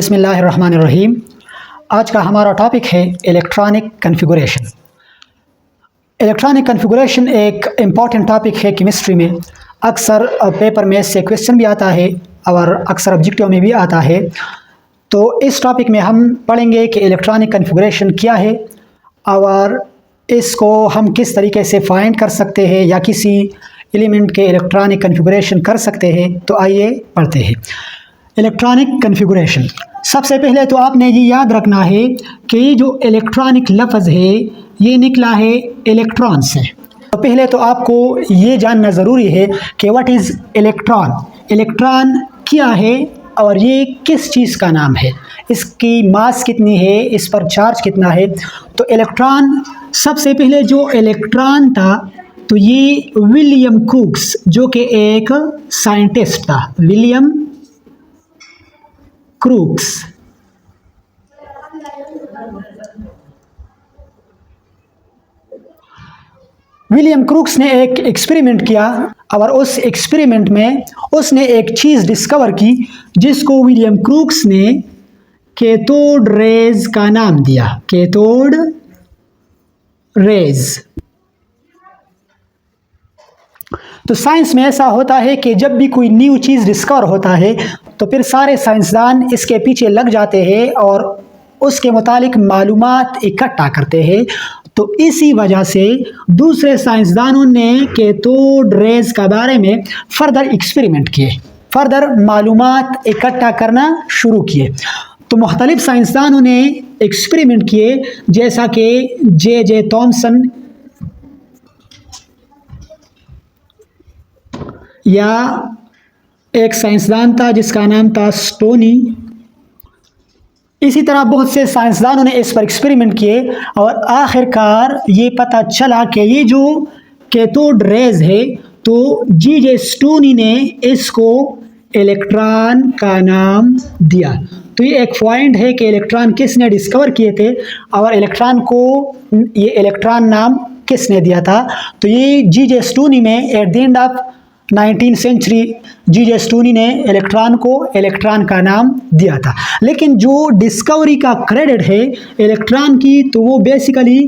बिस्मिल्लाहिर्रहमानिर्रहीम। आज का हमारा टॉपिक है इलेक्ट्रॉनिक कॉन्फ़िगरेशन। इलेक्ट्रॉनिक कॉन्फ़िगरेशन एक इम्पॉर्टेंट टॉपिक है केमिस्ट्री में। अक्सर पेपर में से क्वेश्चन भी आता है और अक्सर ऑब्जेक्टिव में भी आता है। तो इस टॉपिक में हम पढ़ेंगे कि इलेक्ट्रॉनिक कॉन्फ़िगरेशन क्या है और इसको हम किस तरीके से फाइंड कर सकते हैं या किसी एलिमेंट के इलेक्ट्रॉनिक कॉन्फ़िगरेशन कर सकते हैं। तो आइए पढ़ते हैं। इलेक्ट्रॉनिक कॉन्फ़िगरेशन, सबसे पहले तो आपने ये याद रखना है कि ये जो इलेक्ट्रॉनिक लफ्ज़ है ये निकला है इलेक्ट्रॉन से। तो पहले तो आपको ये जानना ज़रूरी है कि व्हाट इज़ इलेक्ट्रॉन। इलेक्ट्रॉन क्या है और ये किस चीज़ का नाम है, इसकी मास कितनी है, इस पर चार्ज कितना है। तो इलेक्ट्रॉन, सबसे पहले जो इलेक्ट्रॉन था तो ये विलियम क्रूक्स जो कि एक साइंटिस्ट था, विलियम क्रूक्स। विलियम क्रूक्स ने एक एक्सपेरिमेंट किया और उस एक्सपेरिमेंट में उसने एक चीज़ डिस्कवर की जिसको विलियम क्रूक्स ने कैथोड रेज का नाम दिया, कैथोड रेज। तो साइंस में ऐसा होता है कि जब भी कोई न्यू चीज़ डिस्कवर होता है तो फिर सारे साइंसदान इसके पीछे लग जाते हैं और उसके मुतालिक मालूमात इकट्ठा करते हैं। तो इसी वजह से दूसरे साइंसदानों ने कैथोड रेज के बारे में फर्दर एक्सपेरिमेंट किए, फर्दर मालूमात इकट्ठा करना शुरू किए। तो मुख्तलिफ साइंसदानों ने एक्सपेरिमेंट किए, जैसा कि जे थॉमसन या एक साइंसदान था जिसका नाम था स्टोनी। इसी तरह बहुत से साइंसदानों ने इस पर एक्सपेरिमेंट किए और आखिरकार ये पता चला कि ये जो कैथोड रेज है तो जे स्टोनी ने इसको इलेक्ट्रॉन का नाम दिया। तो ये एक पॉइंट है कि इलेक्ट्रॉन किसने डिस्कवर किए थे और इलेक्ट्रॉन को ये इलेक्ट्रॉन नाम किसने दिया था। तो ये जे स्टोनी में at the end of 19th century J Stoney ने इलेक्ट्रॉन को इलेक्ट्रॉन का नाम दिया था। लेकिन जो डिस्कवरी का क्रेडिट है इलेक्ट्रॉन की तो वो बेसिकली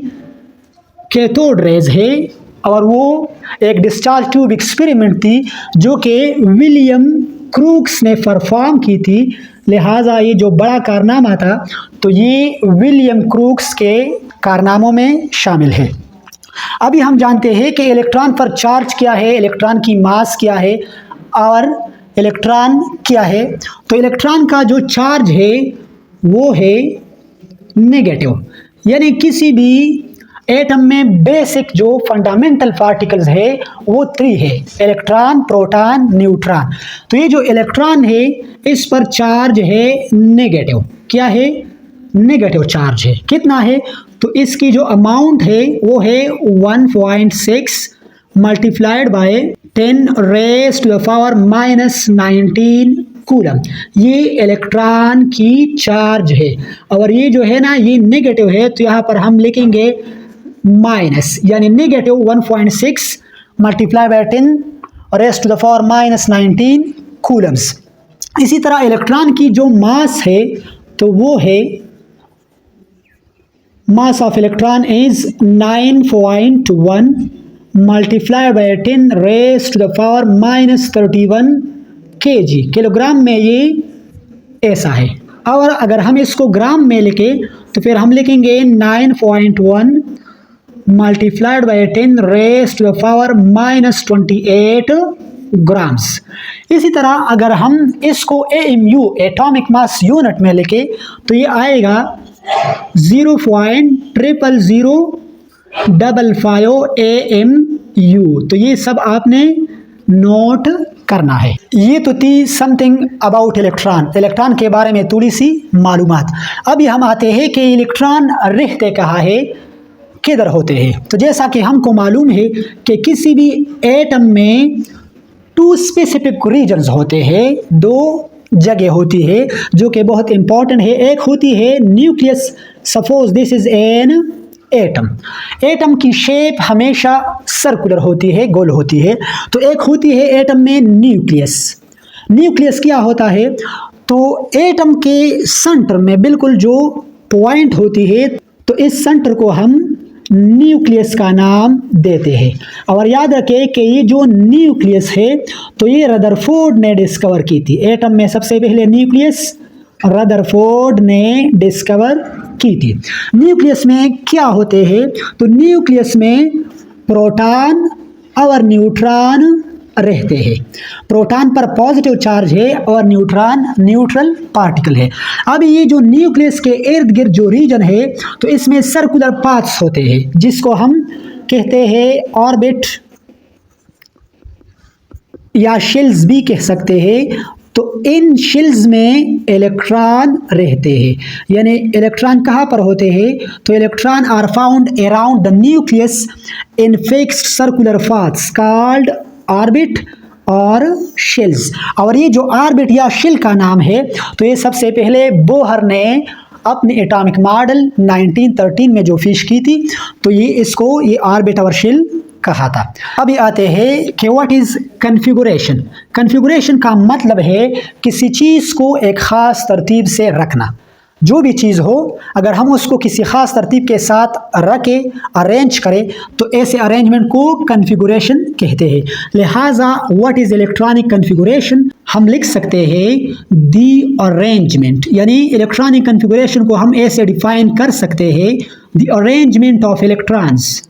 कैथोड रेज है और वो एक डिस्चार्ज ट्यूब एक्सपेरिमेंट थी जो कि विलियम क्रूक्स ने परफॉर्म की थी। लिहाजा ये जो बड़ा कारनामा था तो ये विलियम क्रूक्स के कारनामों में शामिल है। अभी हम जानते हैं कि इलेक्ट्रॉन पर चार्ज क्या है, इलेक्ट्रॉन की मास क्या है और इलेक्ट्रॉन क्या है। तो इलेक्ट्रॉन का जो चार्ज है वो है नेगेटिव, यानी किसी भी एटम में बेसिक जो फंडामेंटल पार्टिकल्स है वो 3 है, इलेक्ट्रॉन, प्रोटॉन, न्यूट्रॉन। तो ये जो इलेक्ट्रॉन है इस पर चार्ज है नेगेटिव। क्या है? नेगेटिव चार्ज है। कितना है? तो इसकी जो अमाउंट है वो है 1.6 multiplied by 10 raise to the power -19 coulomb. ये इलेक्ट्रॉन की चार्ज है और ये जो है ना ये नेगेटिव है, तो यहाँ पर हम लिखेंगे माइनस, यानी negative 1.6 multiply by 10 raise to the power -19 coulombs. इसी तरह इलेक्ट्रॉन की जो मास है तो वो है mass of electron is 9.1 multiplied by 10 raised to the power -31 kg, kilogram में ये ऐसा है। और अगर हम इसको ग्राम में लिखें तो फिर हम लिखेंगे 9.1 multiplied by 10 raised to the power -28 grams. इसी तरह अगर हम इसको AMU एटॉमिक मास यूनिट में लिखें तो ये आएगा 0.0005 AMU। तो ये सब आपने नोट करना है। ये तो थी समथिंग अबाउट इलेक्ट्रॉन, इलेक्ट्रॉन के बारे में थोड़ी सी मालूमात। अभी हम आते हैं कि इलेक्ट्रॉन रहते कहाँ है, किधर होते हैं। तो जैसा कि हमको मालूम है कि किसी भी एटम में 2 स्पेसिफिक रीजन्स होते हैं, 2 जगह होती है जो कि बहुत इंपॉर्टेंट है। एक होती है nucleus, suppose this is an atom. Atom की शेप हमेशा सर्कुलर होती है, गोल होती है। तो एक होती है एटम में न्यूक्लियस। न्यूक्लियस क्या होता है? तो एटम के सेंटर में बिल्कुल जो पॉइंट होती है, तो इस सेंटर को हम न्यूक्लियस का नाम देते हैं। और याद रखें कि ये जो न्यूक्लियस है तो ये रदरफोर्ड ने डिस्कवर की थी। एटम में सबसे पहले न्यूक्लियस रदरफोर्ड ने डिस्कवर की थी। न्यूक्लियस में क्या होते हैं? तो न्यूक्लियस में प्रोटॉन और न्यूट्रॉन रहते हैं। प्रोटॉन पर पॉजिटिव चार्ज है और न्यूट्रॉन न्यूट्रल पार्टिकल है। अब ये जो न्यूक्लियस के इर्द गिर्द जो रीजन है तो इसमें सर्कुलर पाथ्स होते हैं जिसको हम कहते हैं ऑर्बिट या शेल्स भी कह सकते हैं। तो इन शेल्स में इलेक्ट्रॉन रहते हैं, यानी इलेक्ट्रॉन कहाँ पर होते हैं? तो electron are found around the nucleus in fixed circular paths called orbit और शेल्स। और ये जो ऑर्बिट या शेल का नाम है तो ये सबसे पहले बोहर ने अपने एटॉमिक मॉडल 1913 में जो पेश की थी तो ये ऑर्बिट और शेल कहा था। अभी आते हैं कि व्हाट इज कन्फिगुरेशन। कन्फिगुरेशन का मतलब है किसी चीज़ को एक ख़ास तरतीब से रखना। जो भी चीज़ हो अगर हम उसको किसी ख़ास तरतीब के साथ रखें, अरेंज करें, तो ऐसे अरेंजमेंट को कन्फिगुरेशन कहते हैं। लिहाजा व्हाट इज़ इलेक्ट्रॉनिक कन्फिगुरेशन हम लिख सकते हैं दी अरेंजमेंट, यानी इलेक्ट्रॉनिक कन्फिगुरेशन को हम ऐसे डिफाइन कर सकते हैं the arrangement of electrons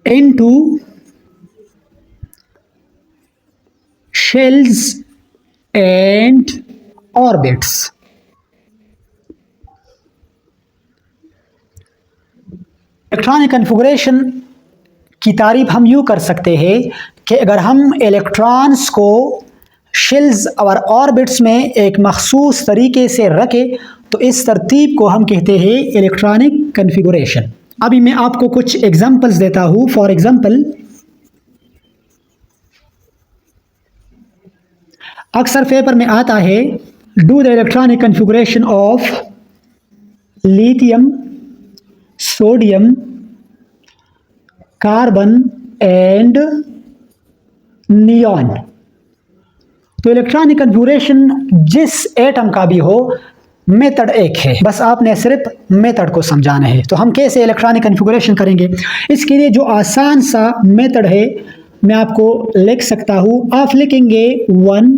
into shells and orbits। Electronic configuration की तारीफ हम यूँ कर सकते हैं कि अगर हम इलेक्ट्रॉन्स को शेल्स और ऑर्बिट्स में एक मखसूस तरीके से रखें तो इस तरतीब को हम कहते हैं इलेक्ट्रॉनिक कन्फिगुरेशन। अभी मैं आपको कुछ एग्जांपल्स देता हूँ। फॉर एग्जांपल, अक्सर पेपर में आता है do the electronic configuration of lithium, sodium, carbon and neon. तो इलेक्ट्रॉनिक कन्फिगुरेशन जिस एटम का भी हो मेथड एक है, बस आपने सिर्फ मेथड को समझाना है। तो हम कैसे इलेक्ट्रॉनिक कन्फिगुरेशन करेंगे? इसके लिए जो आसान सा मेथड है मैं आपको लिख सकता हूँ। आप लिखेंगे 1,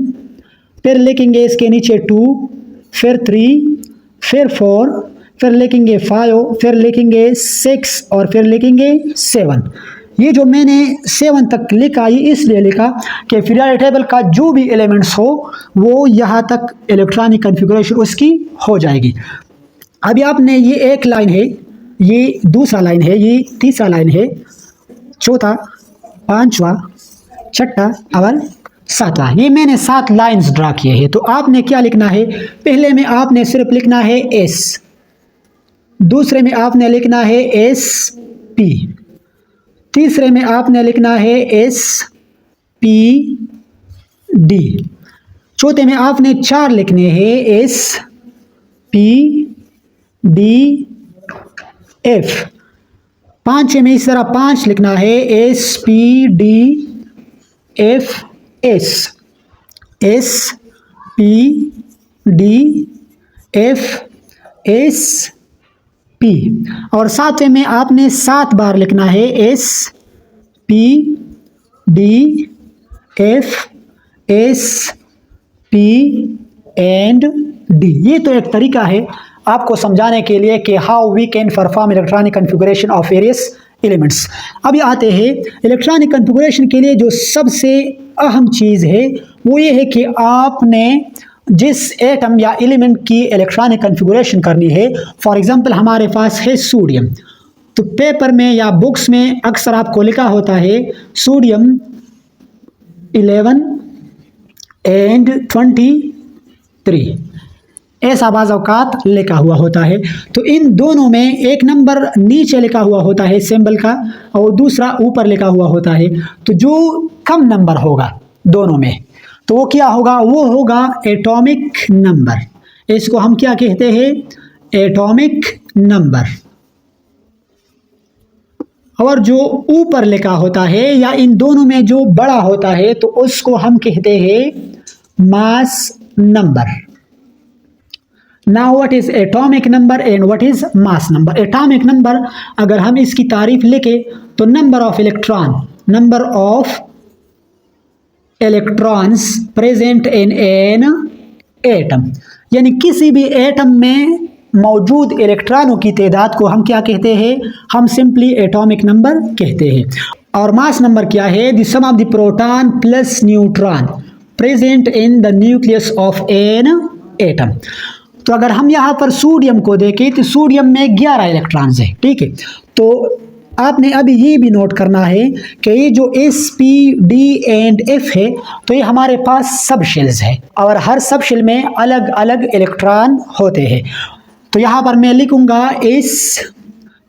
फिर लिखेंगे इसके नीचे 2, फिर 3, फिर 4, फिर लिखेंगे 5, फिर लिखेंगे 6 और फिर लिखेंगे 7। ये जो मैंने 7 तक लिखा ये इसलिए लिखा कि पीरियोडिक टेबल का जो भी एलिमेंट्स हो वो यहाँ तक इलेक्ट्रॉनिक कन्फिगुरेशन उसकी हो जाएगी। अभी आपने ये एक लाइन है, ये दूसरा लाइन है, ये तीसरा लाइन है, चौथा, पांचवा, छठा और सातवां। ये मैंने 7 लाइंस ड्रा किए हैं। तो आपने क्या लिखना है? पहले में आपने सिर्फ लिखना है एस, दूसरे में आपने लिखना है एस पी, तीसरे में आपने लिखना है एस पी डी, चौथे में आपने 4 लिखने हैं एस पी डी एफ, पांचवें में इस तरह 5 लिखना है S P D F S, S P D F S P, और सातवें में आपने 7 बार लिखना है S P D F S P and D. ये तो एक तरीका है आपको समझाने के लिए कि how we can perform electronic configuration of various elements. अभी आते हैं इलेक्ट्रॉनिक कन्फिगुरेशन के लिए जो सबसे अहम चीज़ है वो ये है कि आपने जिस एटम या एलिमेंट की इलेक्ट्रॉनिक कन्फिगुरेशन करनी है, फॉर एग्जांपल हमारे पास है सोडियम, तो पेपर में या बुक्स में अक्सर आपको लिखा होता है सोडियम 11 एंड 23, ऐसा बाज़ औक़ात लिखा हुआ होता है। तो इन दोनों में एक नंबर नीचे लिखा हुआ होता है सिंबल का और दूसरा ऊपर लिखा हुआ होता है। तो जो कम नंबर होगा दोनों में तो वो क्या होगा? वो होगा एटॉमिक नंबर। इसको हम क्या कहते हैं? Atomic number. और जो ऊपर लिखा होता है या इन दोनों में जो बड़ा होता है तो उसको हम कहते हैं mass number. Now what is atomic number and what is mass number? Atomic number अगर हम इसकी तारीफ लिखे तो number of electrons present in an atom, यानी किसी भी एटम में मौजूद इलेक्ट्रॉनों की तादाद को हम क्या कहते हैं? हम सिंपली एटॉमिक नंबर कहते हैं। और मास नंबर क्या है? The sum of the proton plus neutron present in the nucleus of an atom. तो अगर हम यहाँ पर सोडियम को देखें तो सोडियम में 11 इलेक्ट्रॉन्स हैं, ठीक है। तो आपने अभी ये भी नोट करना है कि ये जो S P D and F है तो ये हमारे पास सब शेल्स है और हर सब शेल में अलग अलग इलेक्ट्रॉन होते हैं। तो यहाँ पर मैं लिखूंगा एस,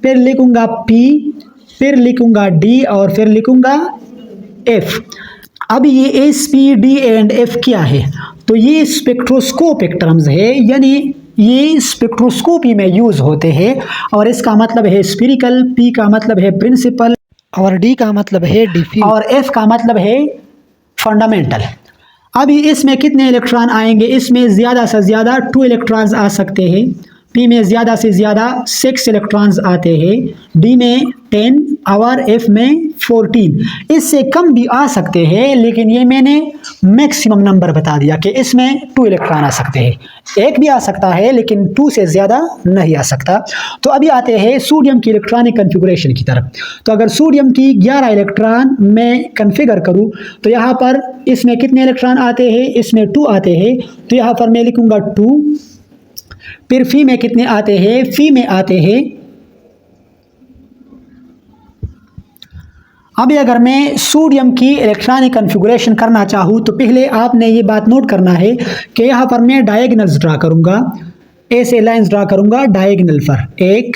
फिर लिखूंगा पी, फिर लिखूंगा डी और फिर लिखूंगा एफ। अब ये S P D and F क्या है? तो ये स्पेक्ट्रोस्कोपिक टर्म्स है, यानी ये स्पेक्ट्रोस्कोपी में यूज होते हैं और इसका मतलब है स्फेरिकल, पी का मतलब है प्रिंसिपल और डी का मतलब है डिफ्यूज और एफ का मतलब है फंडामेंटल। अभी इसमें कितने इलेक्ट्रॉन आएंगे? इसमें ज़्यादा से ज़्यादा 2 इलेक्ट्रॉन्स आ सकते हैं, पी में ज़्यादा से ज़्यादा 6 इलेक्ट्रॉन्स आते हैं, डी में 10 और एफ में 14। इससे कम भी आ सकते हैं लेकिन ये मैंने मैक्सिमम नंबर बता दिया कि इसमें 2 इलेक्ट्रॉन आ सकते हैं, एक भी आ सकता है लेकिन 2 से ज़्यादा नहीं आ सकता। तो अभी आते हैं सोडियम की इलेक्ट्रॉनिक कन्फिगरेशन की तरफ। तो अगर सोडियम की 11 इलेक्ट्रॉन मैं कन्फिगर करूँ तो यहाँ पर इसमें कितने इलेक्ट्रॉन आते हैं? इसमें 2 आते हैं, तो यहाँ पर मैं लिखूँगा 2। फिर फी में कितने आते हैं? फी में आते हैं। अभी अगर मैं सोडियम की इलेक्ट्रॉनिक कन्फिगरेशन करना चाहूँ तो पहले आपने ये बात नोट करना है कि यहाँ पर मैं डायगोनल्स ड्रा करूँगा, ऐसे लाइंस ड्रा करूँगा डायगोनल पर 1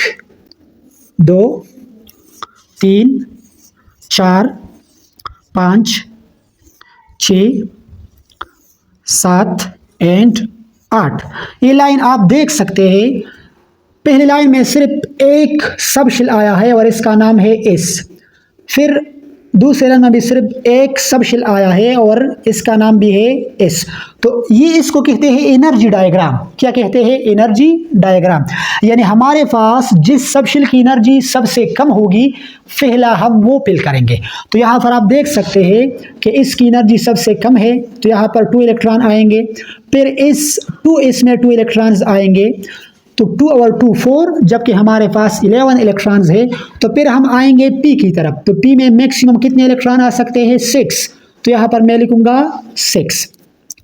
2 3 4 5 6 7 एंड 8। ये लाइन आप देख सकते हैं। पहली लाइन में सिर्फ एक सब शेल आया है और इसका नाम है एस। फिर दूसरे लाइन में भी सिर्फ एक सब शेल आया है और इसका नाम भी है एस। तो ये इसको कहते हैं एनर्जी डायग्राम। क्या कहते हैं? Energy diagram. यानी हमारे पास जिस सब शेल की एनर्जी सबसे कम होगी पहला हम वो पिल करेंगे। तो यहाँ पर आप देख सकते हैं कि इसकी एनर्जी सबसे कम है तो यहाँ पर 2 इलेक्ट्रॉन आएंगे। फिर इस 2s में 2 इलेक्ट्रॉन्स आएंगे तो 2 और 2 4, जबकि हमारे पास 11 इलेक्ट्रॉन्स है। तो फिर हम आएंगे पी की तरफ। तो पी में मैक्सिमम कितने इलेक्ट्रॉन आ सकते हैं? 6। तो यहाँ पर मैं लिखूंगा 6।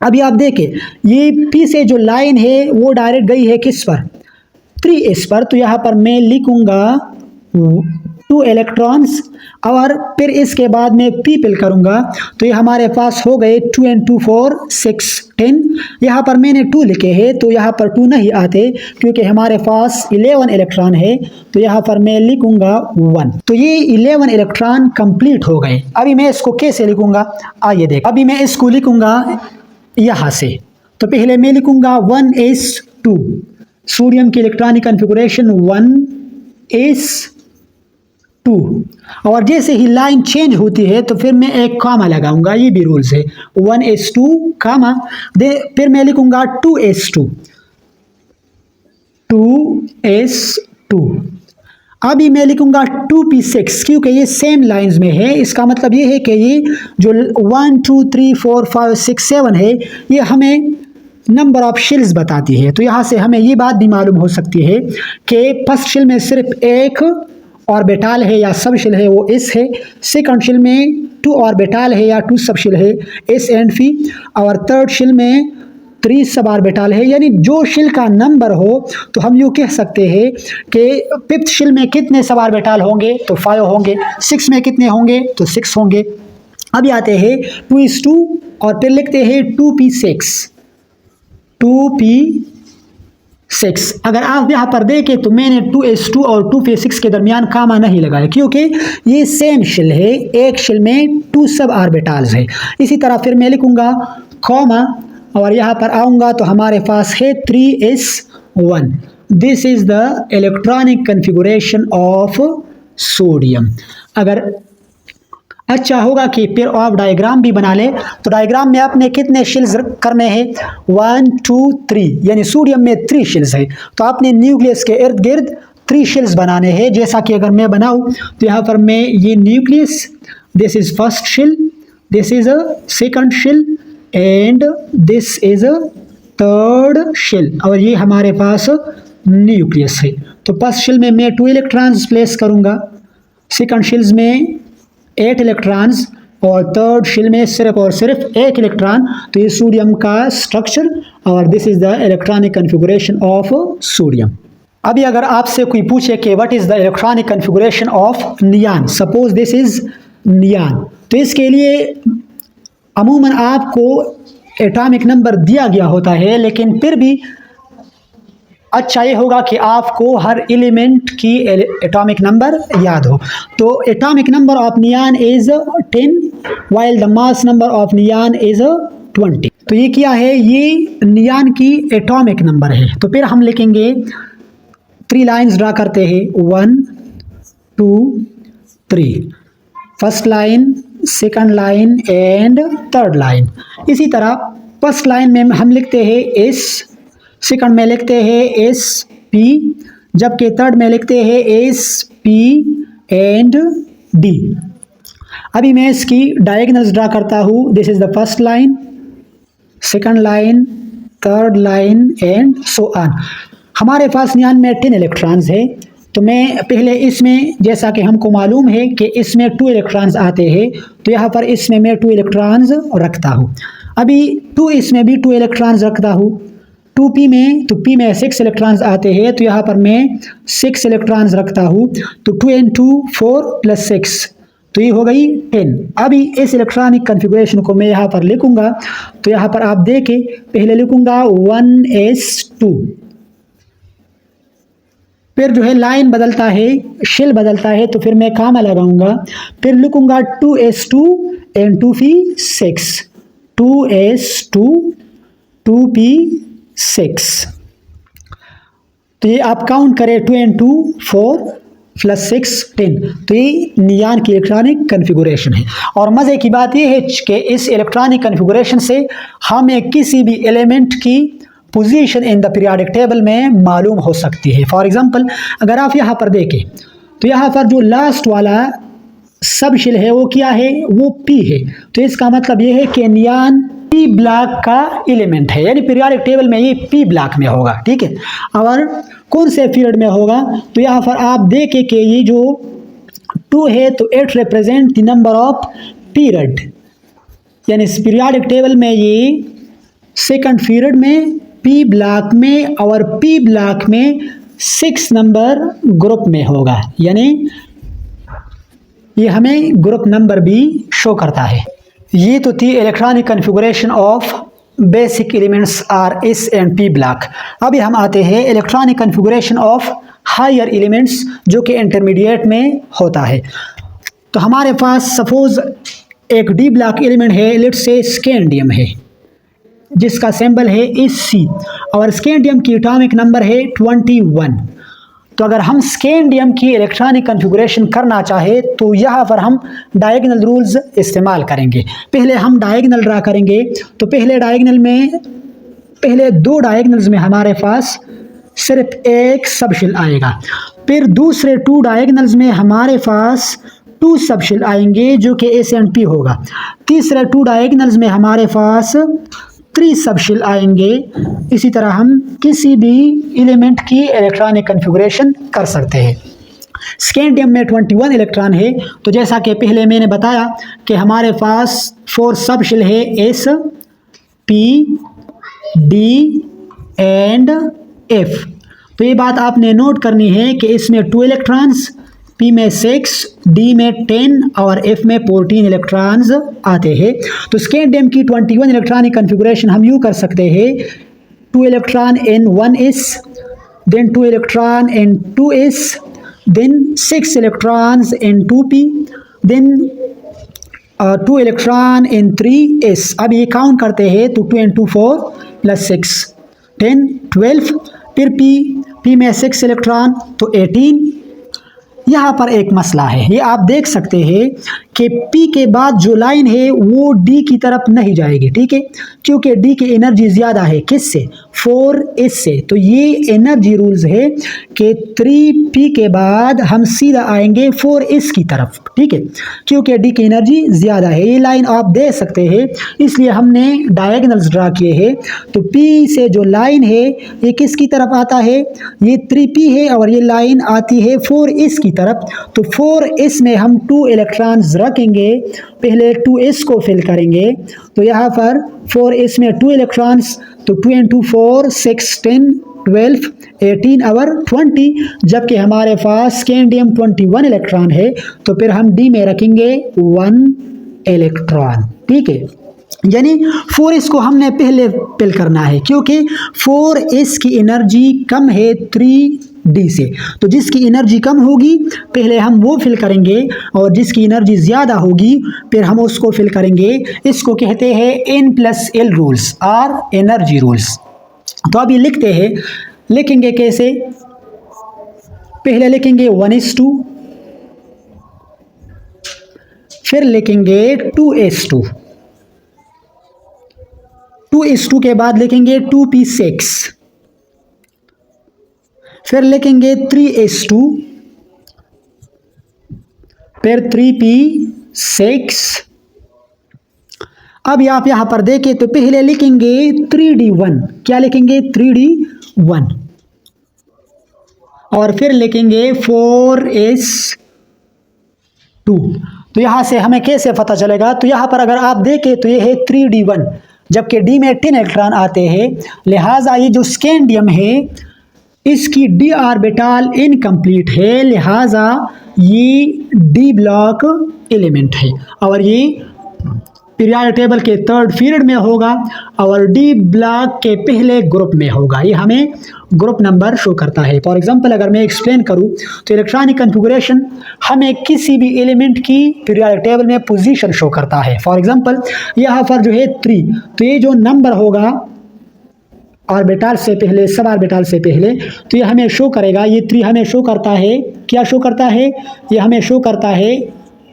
अभी आप देखें ये पी से जो लाइन है वो डायरेक्ट गई है किस पर? 3s पर। तो यहाँ पर मैं लिखूंगा 2 इलेक्ट्रॉन्स और फिर इसके बाद में पी पिल करूंगा तो ये हमारे पास हो गए 2 and 2 4 6 10। यहाँ पर मैंने 2 लिखे हैं तो यहाँ पर 2 नहीं आते क्योंकि हमारे पास 11 इलेक्ट्रॉन है। तो यहाँ पर मैं लिखूंगा 1। तो ये 11 इलेक्ट्रॉन कंप्लीट हो गए। अभी मैं इसको कैसे लिखूंगा आइए देख। अभी मैं इसको लिखूंगा यहाँ से। तो पहले मैं लिखूंगा 1s2। सोडियम की इलेक्ट्रॉनिक कन्फिगरेशन 1s2। और जैसे ही लाइन चेंज होती है तो फिर मैं एक कामा लगाऊंगा, ये भी रूल्स है 1s2 कामा दे। फिर मैं लिखूंगा 2s2 2s2। अभी मैं लिखूंगा 2p6 क्योंकि ये सेम लाइंस में है। इसका मतलब ये है कि ये जो 1 2 3 4 5 6 7 है ये हमें नंबर ऑफ शेल्स बताती है। तो यहाँ से हमें ये बात भी मालूम हो सकती है कि फर्स्ट शेल में सिर्फ एक ऑर्बिटल है या सब शेल है वो एस है। सेकंड शेल में 2 ऑर्बिटल है या 2 सब शेल है एस एंड फी। और थर्ड शेल में 3 सब ऑर्बिटल है। यानी जो शेल का नंबर हो तो हम यूँ कह सकते हैं कि 5th शेल में कितने सब ऑर्बिटल होंगे? तो 5 होंगे। 6 में कितने होंगे? तो 6 होंगे। अभी आते हैं 2s2 और फिर लिखते हैं 2p6 2p6। अगर आप यहाँ पर देखें तो मैंने 2s2 और 2p6 के दरमियान कामा नहीं लगाया क्योंकि ये सेम शेल है, एक शेल में 2 सब ऑर्बिटल्स है। इसी तरह फिर मैं लिखूंगा कॉमा और यहाँ पर आऊँगा तो हमारे पास है 3s1। This is the electronic configuration of sodium. अगर अच्छा होगा कि फिर आप डायग्राम भी बना ले, तो डायग्राम में आपने कितने शेल्स करने हैं, 1 2 3, यानी सोडियम में 3 शेल्स है, तो आपने न्यूक्लियस के इर्द गिर्द 3 शेल्स बनाने हैं। जैसा कि अगर मैं बनाऊं तो यहाँ पर मैं ये nucleus, this is first shell, this is a second shell and this is a third shell, और ये हमारे पास न्यूक्लियस है। तो फर्स्ट शेल में मैं 2 इलेक्ट्रॉन्स प्लेस करूंगा, सेकंड शेल्स में 8 इलेक्ट्रॉन्स, और थर्ड शेल में सिर्फ और सिर्फ 1 इलेक्ट्रॉन। तो ये सोडियम का स्ट्रक्चर, और this is the electronic configuration of sodium. अभी अगर आपसे कोई पूछे कि what is the electronic configuration of neon, suppose this is neon, तो इसके लिए अमूमन आपको एटॉमिक नंबर दिया गया होता है, लेकिन फिर भी अच्छा ये होगा कि आपको हर एलिमेंट की एटॉमिक नंबर याद हो। तो atomic number of neon is 10 while the mass number of neon is 20। तो ये क्या है, ये नियान की एटॉमिक नंबर है। तो फिर हम लिखेंगे 3 लाइन्स ड्रा करते हैं, 1 2 3, first line, second line and third line. इसी तरह फर्स्ट लाइन में हम लिखते हैं एस, सेकंड में लिखते हैं एस पी, जबकि थर्ड में लिखते हैं एस पी एंड डी। अभी मैं इसकी डायगोनल्स ड्रा करता हूँ, this is the first line, second line, third line and so on. हमारे पास नियान में 10 इलेक्ट्रॉन्स है, तो मैं पहले इसमें, जैसा कि हमको मालूम है कि इसमें 2 इलेक्ट्रॉन्स आते हैं, तो यहाँ पर इसमें मैं 2 इलेक्ट्रॉन्स रखता हूँ। अभी 2 इसमें भी 2 इलेक्ट्रॉन्स रखता हूँ। 2p में, तो p में 6 इलेक्ट्रॉन्स आते हैं, तो यहाँ पर मैं 6 इलेक्ट्रॉन्स रखता हूँ। तो 2 and 2 4 + 6, तो ये हो गई 10। अभी इस इलेक्ट्रॉनिक कन्फिगुरेशन को मैं यहाँ पर लिखूंगा, तो यहाँ पर आप देखें, पहले लिखूंगा 1s2, फिर जो है लाइन बदलता है, शेल बदलता है, तो फिर मैं कामा लगाऊंगा, फिर लिखूंगा 2s2 and 2p6, 2s2 2p6। तो ये आप काउंट करें, 2 and 2 4 + 6 10। तो ये नियान की इलेक्ट्रॉनिक कन्फिगुरेशन है। और मज़े की बात यह है कि इस इलेक्ट्रॉनिक कन्फिगुरेशन से हमें किसी भी एलिमेंट की position in the periodic table में मालूम हो सकती है। फॉर एग्जांपल, अगर आप यहाँ पर देखें, तो यहाँ पर जो लास्ट वाला सब शेल है वो क्या है, वो पी है। तो इसका मतलब ये है कि नियान पी ब्लॉक का एलिमेंट है, यानी पीरियोडिक टेबल में ये पी ब्लॉक में होगा, ठीक है। और कौन से पीरियड में होगा, तो यहाँ पर आप देखें कि ये जो 2 है, तो it represent the number of period, यानी इस पीरियोडिक टेबल में ये सेकंड पीरियड में पी ब्लॉक में, और पी ब्लॉक में 6 नंबर ग्रुप में होगा, यानी ये हमें ग्रुप नंबर भी शो करता है। ये तो थी electronic configuration of basic elements are s and p block. अभी हम आते हैं electronic configuration of higher elements, जो कि इंटरमीडिएट में होता है। तो हमारे पास सपोज एक डी ब्लॉक एलिमेंट है, लेट्स से स्कैंडियम है, जिसका सिंबल है Ec, और स्कैंडियम की एटॉमिक नंबर है 21। तो अगर हम स्कैंडियम की इलेक्ट्रॉनिक कन्फिगुरेशन करना चाहे, तो यहाँ पर हम डायगोनल रूल्स इस्तेमाल करेंगे। पहले हम डायगोनल ड्रा करेंगे, तो पहले डायगोनल में, पहले 2 डायगोनल्स में हमारे पास सिर्फ एक सबशेल आएगा, फिर दूसरे 2 डायगोनल्स में हमारे पास 2 सबशेल आएंगे, जो कि S and P होगा। तीसरे 2 डायगोनल्स में हमारे पास 3 सबशेल आएंगे। इसी तरह हम किसी भी एलिमेंट की इलेक्ट्रॉनिक कन्फिगुरेशन कर सकते हैं। स्कैंडियम में 21 इलेक्ट्रॉन है, तो जैसा कि पहले मैंने बताया कि हमारे पास 4 सबशेल है, S, P, D and F। तो ये बात आपने नोट करनी है कि इसमें 2 इलेक्ट्रॉन्स, P में 6, D में 10 और F में 14 इलेक्ट्रॉन्स आते हैं। तो स्कैंडियम की 21 इलेक्ट्रॉनिक कन्फिगुरेशन हम यूँ कर सकते हैं, 2 electron in 1s, then 2 electron in 2s, then 6 electrons in 2p, then 2 electron in 3s। अब ये काउंट करते हैं, तो 2 and 2 4 + 6 10 12, फिर P में 6 इलेक्ट्रॉन, तो 18, यहाँ पर एक मसला है, ये आप देख सकते हैं कि P के बाद जो लाइन है वो D की तरफ नहीं जाएगी, ठीक है, क्योंकि D की एनर्जी ज़्यादा है, किससे, 4s से। तो ये एनर्जी रूल्स है कि 3P के बाद हम सीधा आएंगे 4s की तरफ, ठीक है, क्योंकि D की एनर्जी ज़्यादा है। ये लाइन आप देख सकते हैं, इसलिए हमने डायगोनल्स ड्रा किए हैं। तो P से जो लाइन है ये किसकी तरफ आता है, ये 3P है और ये लाइन आती है 4s की तरफ। तो 4s में हम 2 इलेक्ट्रॉन्स रखेंगे, पहले 2s को फिल करेंगे। तो यहाँ पर 4s में 2 इलेक्ट्रॉन्स, तो 2 × 4 6 10 12 18 और 20, जबकि हमारे पास स्कैंडियम 21 इलेक्ट्रॉन है। तो फिर हम D में रखेंगे 1 इलेक्ट्रॉन, ठीक है। यानी 4s को हमने पहले फिल करना है, क्योंकि 4s की एनर्जी कम है 3D से। तो जिसकी एनर्जी कम होगी पहले हम वो फिल करेंगे, और जिसकी एनर्जी ज़्यादा होगी फिर हम उसको फिल करेंगे। इसको कहते हैं N+L रूल्स और एनर्जी रूल्स। तो अभी लिखते हैं, लिखेंगे कैसे, पहले लिखेंगे 1s2, फिर लिखेंगे 2s2, 2s2 के बाद लिखेंगे 2p6, फिर लिखेंगे 3s2, फिर 3p6। अब आप यहां पर देखें तो पहले लिखेंगे 3d1, क्या लिखेंगे, 3d1, और फिर लिखेंगे 4s2। तो यहां से हमें कैसे पता चलेगा, तो यहां पर अगर आप देखें तो ये है 3d1, जबकि D में 10 इलेक्ट्रॉन आते हैं, लिहाजा ये जो स्कैंडियम है इसकी D ऑर्बिटल इनकम्प्लीट है, लिहाजा ये D ब्लॉक एलिमेंट है और ये पीरियोडिक टेबल के 3rd पीरियड में होगा और D ब्लॉक के पहले ग्रुप में होगा। ये हमें ग्रुप नंबर शो करता है। फॉर एग्जांपल अगर मैं एक्सप्लेन करूं तो इलेक्ट्रॉनिक कॉन्फ़िगरेशन हमें किसी भी एलिमेंट की पीरियोडिक टेबल में पोजीशन शो करता है। फॉर एग्जांपल यहाँ पर जो है 3, तो ये जो नंबर होगा ऑर्बिटल से पहले, सब ऑर्बिटल से पहले, तो ये हमें शो करेगा, ये 3 हमें शो करता है, क्या शो करता है, ये हमें शो करता है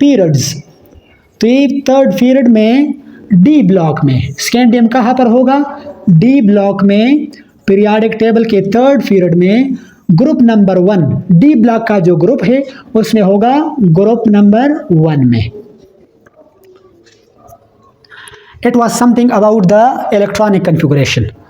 पीरियड्स। तो ये 3rd पीरियड में D ब्लॉक में स्कैंडियम कहाँ पर होगा, D ब्लॉक में पीरियोडिक टेबल के 3rd पीरियड में ग्रुप नंबर 1, D ब्लॉक का जो ग्रुप है उसमें होगा ग्रुप नंबर 1 में। It was something about the electronic configuration.